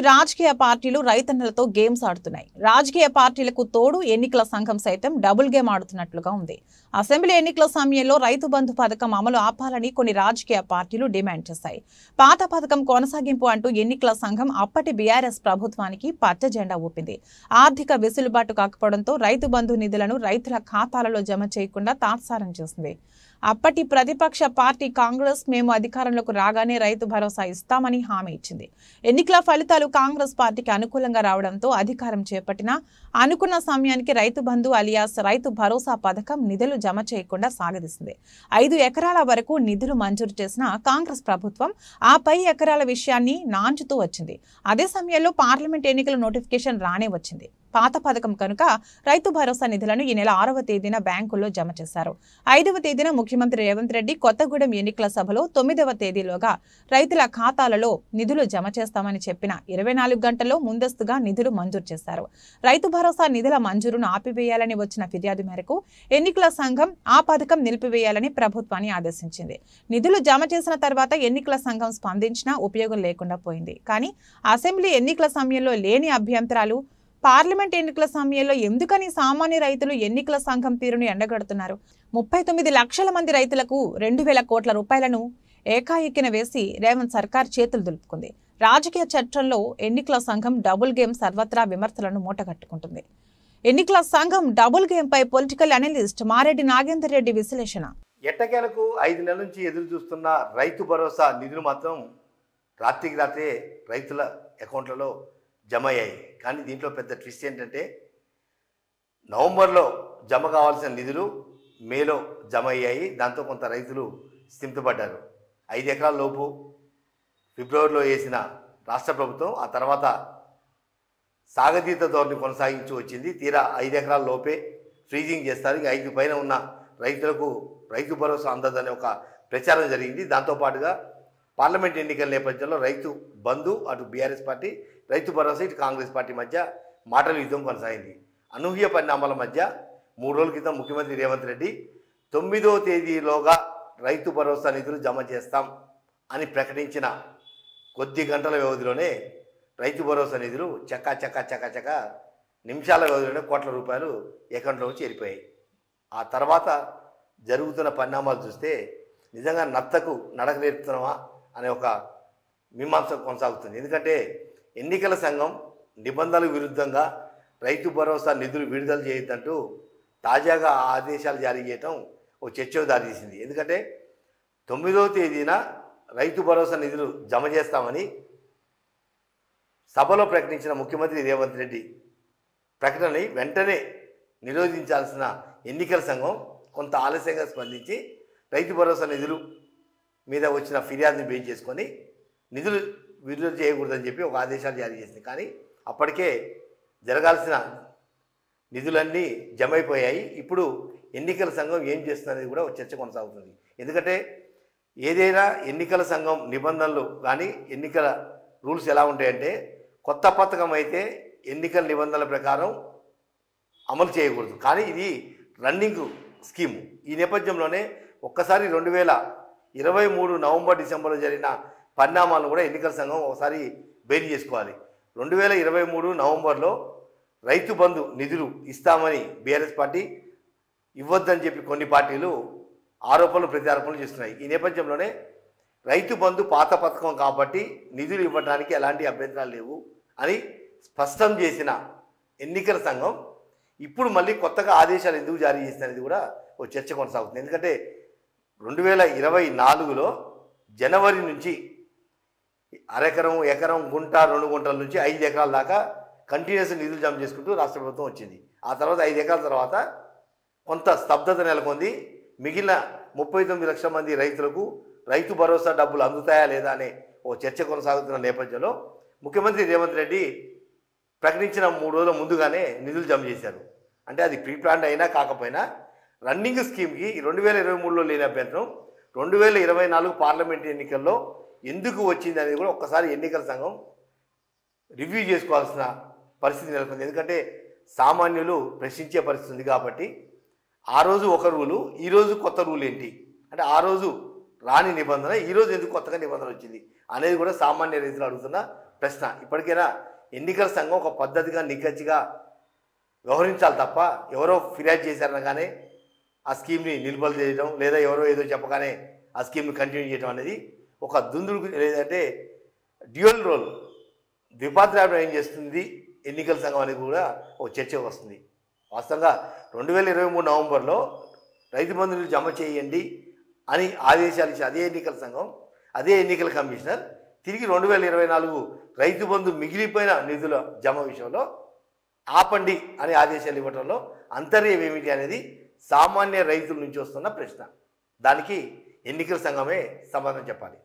రాజకీయ పార్టీలు రైతన్నలతో గేమ్స్ ఆడుతున్నాయి. రాజకీయ పార్టీలకు తోడు ఎన్నికల సంఘం సైతం డబుల్ గేమ్ ఆడుతున్నట్లుగా ఉంది. అసెంబ్లీ ఎన్నికల సమయంలో రైతు బంధు పథకం అమలు ఆపాలని కొన్ని రాజకీయ పార్టీలు డిమాండ్ చేశాయి. పాత పథకం కొనసాగింపు అంటూ ఎన్నికల సంఘం అప్పటి బీఆర్ఎస్ ప్రభుత్వానికి పచ్చ జెండా ఊపింది. ఆర్థిక వెసులుబాటు కాకపోవడంతో రైతు బంధు నిధులను రైతుల ఖాతాలలో జమ చేయకుండా తాత్సారం చేసింది. అప్పటి ప్రతిపక్ష పార్టీ కాంగ్రెస్ మేము అధికారంలోకి రాగానే రైతు భరోసా ఇస్తామని హామీ ఇచ్చింది. ఎన్నికల ఫలితాలు కాంగ్రెస్ పార్టీకి అనుకూలంగా రావడంతో అధికారం చేపట్టిన అనుకున్న సమయానికి రైతు బంధు అలియాస్ రైతు భరోసా పథకం నిధులు జమ చేయకుండా సాగదీసింది. 5 ఎకరాల వరకు నిధులు మంజూరు చేసిన కాంగ్రెస్ ప్రభుత్వం ఆ పై ఎకరాల విషయాన్ని నాంచుతూ వచ్చింది. అదే సమయంలో పార్లమెంట్ ఎన్నికల నోటిఫికేషన్ రానే వచ్చింది. పాత పథకం కనుక రైతు భరోసా నిధులను ఈ నెల 6వ తేదీన బ్యాంకుల్లో జమ చేశారు. 5వ తేదీన ముఖ్యమంత్రి రేవంత్ రెడ్డి కొత్తగూడెం ఎన్నికల సభలో 9వ తేదీలోగా రైతుల ఖాతాలలో నిధులు జమ చేస్తామని చెప్పిన 24 గంటల్లో ముందస్తుగా నిధులు మంజూరు చేశారు. రైతు భరోసా నిధుల మంజూరును ఆపివేయాలని వచ్చిన ఫిర్యాదు మేరకు ఎన్నికల సంఘం ఆ పథకం నిలిపివేయాలని ప్రభుత్వాన్ని ఆదేశించింది. నిధులు జమ చేసిన తర్వాత ఎన్నికల సంఘం స్పందించినా ఉపయోగం లేకుండా పోయింది. కానీ అసెంబ్లీ ఎన్నికల సమయంలో లేని అభ్యంతరాలు పార్లమెంట్ ఎన్నికల సమయంలో ఎందుకని సామాన్య రైతులు ఎన్నికల సంఘం తీరును ఎండగడుతున్నారు? 39 లక్షల మంది రైతులకు 2,000 కోట్ల రూపాయలను ఏకాఏకిన వేసి రేవంత్ సర్కార్ చేతులు దులుపుకుంది. రాజకీయ చట్టంలో ఎన్నికల సంఘం డబుల్ గేమ్ సర్వత్రా విమర్శలను మూటగట్టుకుంటుంది. ఎన్నికల సంఘం డబుల్ గేమ్ పై పొలిటికల్ అనలిస్ట్ మారెడ్డి నాగేందర్ రెడ్డి విశ్లేషణ. ఎట్టకేలకు 5 నెలల నుంచి ఎదురు చూస్తున్న రైతు భరోసా నిధులు మాత్రం రాత్రికి రాత్రే రైతుల అకౌంట్లలో జమ అయ్యాయి. కానీ దీంట్లో పెద్ద ట్విస్ట్ ఏంటంటే నవంబర్లో జమ కావాల్సిన నిధులు మేలో జమ అయ్యాయి. దాంతో కొంత రైతులు స్థిమితపడ్డారు. 5 ఎకరాల లోపు ఫిబ్రవరిలో వేసిన రాష్ట్ర ప్రభుత్వం ఆ తర్వాత సాగతీత ధోరణి కొనసాగించి వచ్చింది. తీరా 5 ఎకరాల లోపే ఫ్రీజింగ్ చేస్తారు. 5 పైన ఉన్న రైతులకు రైతు భరోసా అందదనే ఒక ప్రచారం జరిగింది. దాంతోపాటుగా పార్లమెంట్ ఎన్నికల నేపథ్యంలో రైతు బంధు అటు బీఆర్ఎస్ పార్టీ, రైతు భరోసా ఇటు కాంగ్రెస్ పార్టీ మధ్య మాటల యుద్ధం కొనసాగింది. అనూహ్య పరిణామాల మధ్య 3 రోజుల క్రితం ముఖ్యమంత్రి రేవంత్ రెడ్డి 9వ తేదీలోగా రైతు భరోసా నిధులు జమ చేస్తాం అని ప్రకటించిన కొద్ది గంటల వ్యవధిలోనే రైతు భరోసా నిధులు చక్క నిమిషాల వ్యవధిలోనే కోట్ల రూపాయలు అకౌంట్లోకి చేరిపోయాయి. ఆ తర్వాత జరుగుతున్న పరిణామాలు చూస్తే నిజంగా నత్తకు నడక నేర్పుతున్నామా అనే ఒక మీమాంస కొనసాగుతుంది. ఎందుకంటే ఎన్నికల సంఘం నిబంధనలకు విరుద్ధంగా రైతు భరోసా నిధులు విడుదల చేయొద్దంటూ తాజాగా ఆదేశాలు జారీ చేయడం ఓ చర్చకు దారితీసింది. ఎందుకంటే 9వ తేదీన రైతు భరోసా నిధులు జమ చేస్తామని సభలో ప్రకటించిన ముఖ్యమంత్రి రేవంత్ రెడ్డి ప్రకటనని వెంటనే నిరోధించాల్సిన ఎన్నికల సంఘం కొంత ఆలస్యంగా స్పందించి రైతు భరోసా నిధులు మీద వచ్చిన ఫిర్యాదుని బేస్ చేసుకొని నిధులు విడుదల చేయకూడదని చెప్పి ఒక ఆదేశాలు జారీ చేసింది. కానీ అప్పటికే జరగాల్సిన నిధులన్నీ జమ అయిపోయాయి. ఇప్పుడు ఎన్నికల సంఘం ఏం చేస్తుందనేది కూడా ఒక చర్చ కొనసాగుతుంది. ఎందుకంటే ఏదైనా ఎన్నికల సంఘం నిబంధనలు కానీ ఎన్నికల రూల్స్ ఎలా ఉంటాయంటే కొత్త పథకం అయితే ఎన్నికల నిబంధనల ప్రకారం అమలు చేయకూడదు. కానీ ఇది రన్నింగ్ స్కీము. ఈ నేపథ్యంలోనే ఒక్కసారి 2023 నవంబర్ డిసెంబర్లో జరిగిన పరిణామాలను కూడా ఎన్నికల సంఘం ఒకసారి బేరీ చేసుకోవాలి. 2023 నవంబర్లో రైతు బంధు నిధులు ఇస్తామని బీఆర్ఎస్ పార్టీ ఇవ్వద్దని చెప్పి కొన్ని పార్టీలు ఆరోపణలు ప్రత్యారోపణలు చేస్తున్నాయి. ఈ నేపథ్యంలోనే రైతు బంధు పాత పథకం కాబట్టి నిధులు ఇవ్వడానికి ఎలాంటి అభ్యంతరాలు లేవు అని స్పష్టం చేసిన ఎన్నికల సంఘం ఇప్పుడు మళ్ళీ కొత్తగా ఆదేశాలు ఎందుకు జారీ చేసినది కూడా ఒక చర్చ కొనసాగుతుంది. ఎందుకంటే 2024లో జనవరి నుంచి అరెకరం, ఎకరం, గుంట, 2 గుంటల నుంచి 5 ఎకరాల దాకా కంటిన్యూస్ నిధులు జమ చేసుకుంటూ రాష్ట్ర ప్రభుత్వం వచ్చింది. ఆ తర్వాత 5 ఎకరాల తర్వాత కొంత స్తబ్దత నెలకొంది. మిగిలిన 39 లక్షల మంది రైతులకు రైతు భరోసా డబ్బులు అందుతాయా లేదా అనే ఓ చర్చ కొనసాగుతున్న నేపథ్యంలో ముఖ్యమంత్రి రేవంత్ రెడ్డి ప్రకటించిన 3 రోజుల ముందుగానే నిధులు జమ చేశారు. అంటే అది ప్రీ ప్లాన్ అయినా కాకపోయినా రన్నింగ్ స్కీమ్కి 2023లో లేని అభ్యంతరం 2024 పార్లమెంట్ ఎన్నికల్లో ఎందుకు వచ్చింది అనేది కూడా ఒక్కసారి ఎన్నికల సంఘం రివ్యూ చేసుకోవాల్సిన పరిస్థితి నెలకొంది. ఎందుకంటే సామాన్యులు ప్రశ్నించే పరిస్థితి ఉంది కాబట్టి ఆ రోజు ఒక రూలు, ఈరోజు కొత్త రూల్ ఏంటి అంటే ఆ రోజు రాని నిబంధన ఈరోజు ఎందుకు కొత్తగా నిబంధన వచ్చింది అనేది కూడా సామాన్య రైతులు అడుగుతున్న ప్రశ్న. ఇప్పటికైనా ఎన్నికల సంఘం ఒక పద్ధతిగా నిక్కచ్చిగా వ్యవహరించాలి తప్ప ఎవరో ఫిర్యాదు చేశారనగానే ఆ స్కీమ్ని నిలుపుదల చేయడం, లేదా ఎవరో ఏదో చెప్పగానే ఆ స్కీమ్ని కంటిన్యూ చేయడం అనేది ఒక దుందుడుకు, లేదంటే డ్యూయల్ రోల్, ద్విపాత్రాభినయం ఏం చేస్తుంది ఎన్నికల సంఘం అనేది కూడా ఒక చర్చ వస్తుంది. వాస్తవంగా 2023 నవంబర్లో రైతు బంధువులు జమ చేయండి అని ఆదేశాలు ఇచ్చిన అదే ఎన్నికల సంఘం, అదే ఎన్నికల కమిషనర్ తిరిగి 2024 రైతు బంధు మిగిలిపోయిన నిధుల జమ విషయంలో ఆపండి అని ఆదేశాలు ఇవ్వడంలో అంతర్యం ఏమిటి అనేది సామాన్య రైతుల నుంచి వస్తున్న ప్రశ్న. దానికి ఎన్నికల సంఘమే సమాధానం చెప్పాలి.